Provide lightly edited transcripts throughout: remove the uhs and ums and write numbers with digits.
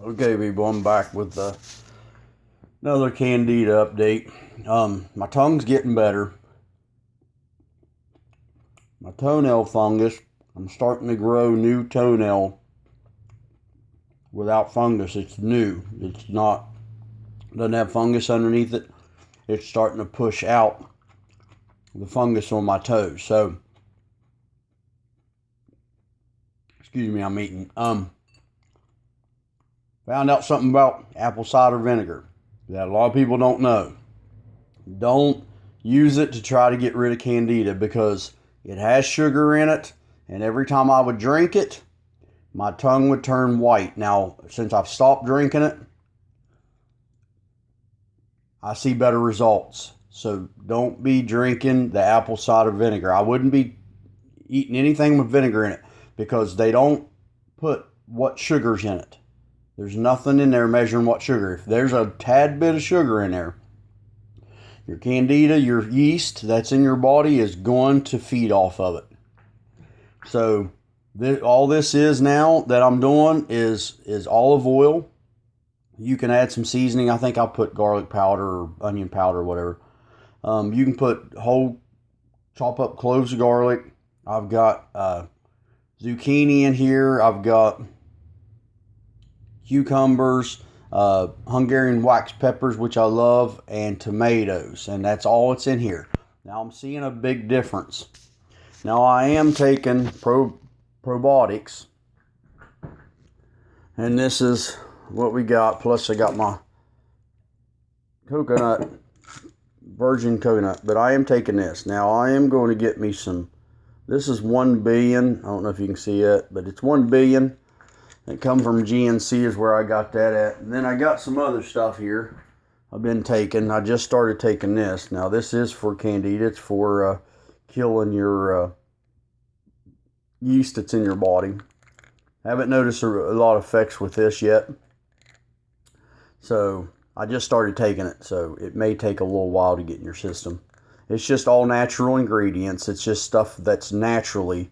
Okay, people, I'm back with another candida update. My tongue's getting better. My toenail fungus, I'm starting to grow new toenail without fungus. It's new. It's not, doesn't have fungus underneath it. It's starting to push out the fungus on my toes. So, excuse me, I'm eating. Found out something about apple cider vinegar that a lot of people don't know. Don't use it to try to get rid of candida because it has sugar in it, and every time I would drink it, my tongue would turn white. Now, since I've stopped drinking it, I see better results. So don't be drinking the apple cider vinegar. I wouldn't be eating anything with vinegar in it because they don't put what sugar's in it. There's nothing in there measuring what sugar. If there's a tad bit of sugar in there, your candida, your yeast that's in your body is going to feed off of it. So all this is now that I'm doing is olive oil. You can add some seasoning. I think I'll put garlic powder or onion powder or whatever. You can put whole chop up cloves of garlic. I've got zucchini in here. I've got cucumbers, Hungarian wax peppers, which I love, and tomatoes. And that's all it's in here. Now I'm seeing a big difference. Now I am taking probiotics. And this is what we got. Plus I got my coconut, virgin coconut. But I am taking this. Now I am going to get me some. This is 1 billion. I don't know if you can see it, but it's 1 billion. It come from GNC is where I got that at. And then I got some other stuff here I've been taking. I just started taking this. Now this is for candida. It's for killing your yeast that's in your body. I haven't noticed a lot of effects with this yet. So I just started taking it. So it may take a little while to get in your system. It's just all natural ingredients. It's just stuff that's naturally,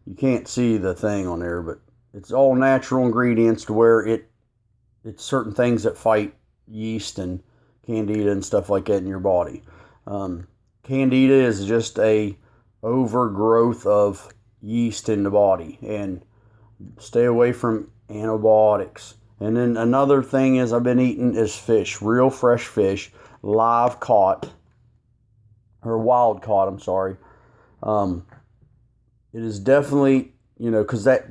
you can't see the thing on there, but it's all natural ingredients to where it's certain things that fight yeast and candida and stuff like that in your body. Candida is just a overgrowth of yeast in the body, and stay away from antibiotics. And then another thing is I've been eating is fish, real fresh fish, live caught, or wild caught, I'm sorry. It is definitely, because that,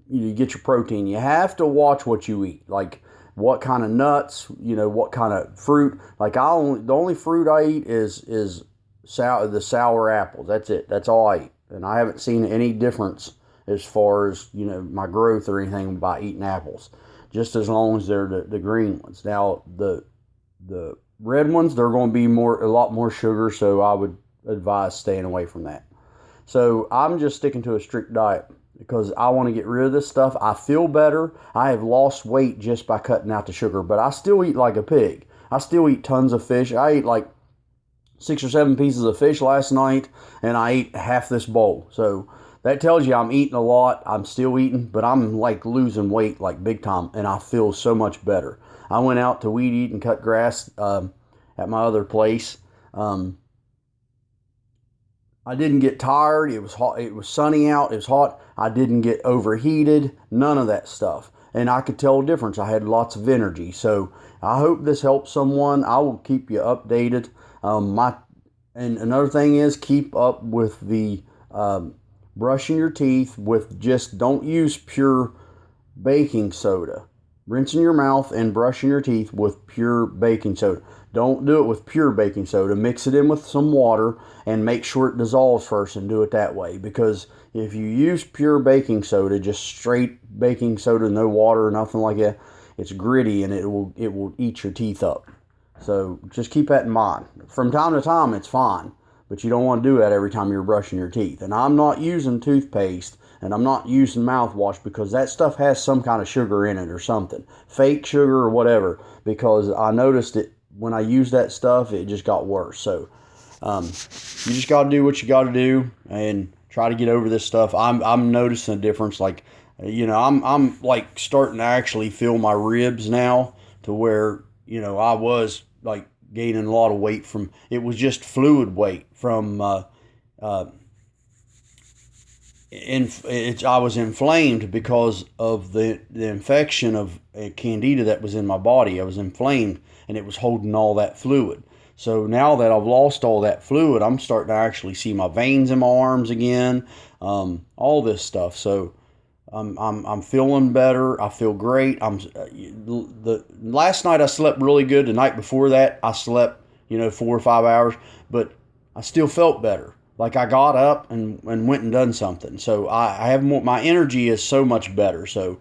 you get your protein. You have to watch what you eat, like what kind of nuts, what kind of fruit. Like the only fruit I eat is the sour apples. That's it. That's all I eat, and I haven't seen any difference as far as my growth or anything by eating apples. Just as long as they're the green ones. Now the red ones, they're going to be a lot more sugar, so I would advise staying away from that. So I'm just sticking to a strict diet because I want to get rid of this stuff. I feel better. I have lost weight just by cutting out the sugar, but I still eat like a pig. I still eat tons of fish. I ate like 6 or 7 pieces of fish last night, and I ate half this bowl. So that tells you I'm eating a lot. I'm still eating, but I'm like losing weight like big time, and I feel so much better. I went out to weed eat and cut grass at my other place. I didn't get tired. It was hot. It was sunny out. It was hot. I didn't get overheated. None of that stuff. And I could tell a difference. I had lots of energy. So I hope this helps someone. I will keep you updated. And another thing is keep up with the brushing your teeth with just don't use pure baking soda. Rinsing your mouth and brushing your teeth with pure baking soda. Don't do it with pure baking soda. Mix it in with some water and make sure it dissolves first and do it that way. Because if you use pure baking soda, just straight baking soda, no water or nothing like that, it's gritty and it will eat your teeth up. So just keep that in mind. From time to time, it's fine. But you don't want to do that every time you're brushing your teeth. And I'm not using toothpaste and I'm not using mouthwash because that stuff has some kind of sugar in it or something. Fake sugar or whatever. Because I noticed it when I used that stuff, it just got worse. So you just got to do what you got to do and try to get over this stuff. I'm noticing a difference. Like I'm like starting to actually feel my ribs now, to where, I was like gaining a lot of weight from, it was just fluid weight from, uh, I was inflamed because of the infection of a candida that was in my body. I was inflamed, and it was holding all that fluid. So now that I've lost all that fluid, I'm starting to actually see my veins in my arms again, all this stuff. So I'm feeling better. I feel great. The last night I slept really good. The night before that I slept 4 or 5 hours, but I still felt better. Like I got up and went and done something. So I have more. My energy is so much better. So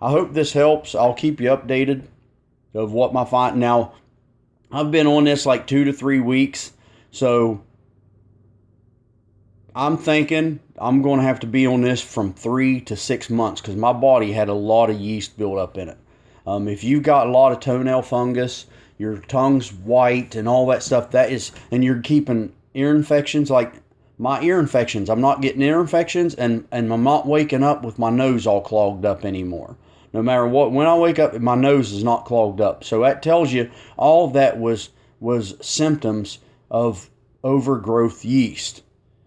I hope this helps. I'll keep you updated of what my find. Now I've been on this like 2 to 3 weeks, so I'm thinking I'm going to have to be on this from 3 to 6 months, because my body had a lot of yeast built up in it. If you've got a lot of toenail fungus, your tongue's white and all that stuff, and you're keeping ear infections, like my ear infections, I'm not getting ear infections, and I'm not waking up with my nose all clogged up anymore. No matter what, when I wake up, my nose is not clogged up. So that tells you all of that was symptoms of overgrowth yeast.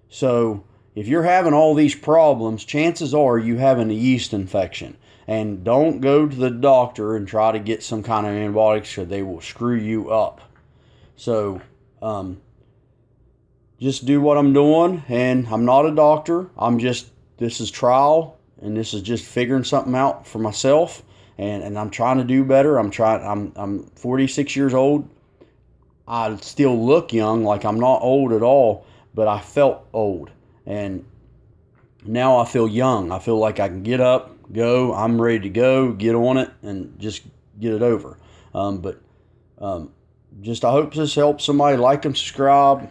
So if you're having all these problems, chances are you having a yeast infection. And don't go to the doctor and try to get some kind of antibiotics, or they will screw you up. So just do what I'm doing. And I'm not a doctor. This is trial, and this is just figuring something out for myself. And I'm trying to do better. I'm 46 years old. I still look young, like I'm not old at all, but I felt old. And now I feel young. I feel like I can get up, go, I'm ready to go, get on it, and just get it over. But just I hope this helps somebody. Like and subscribe.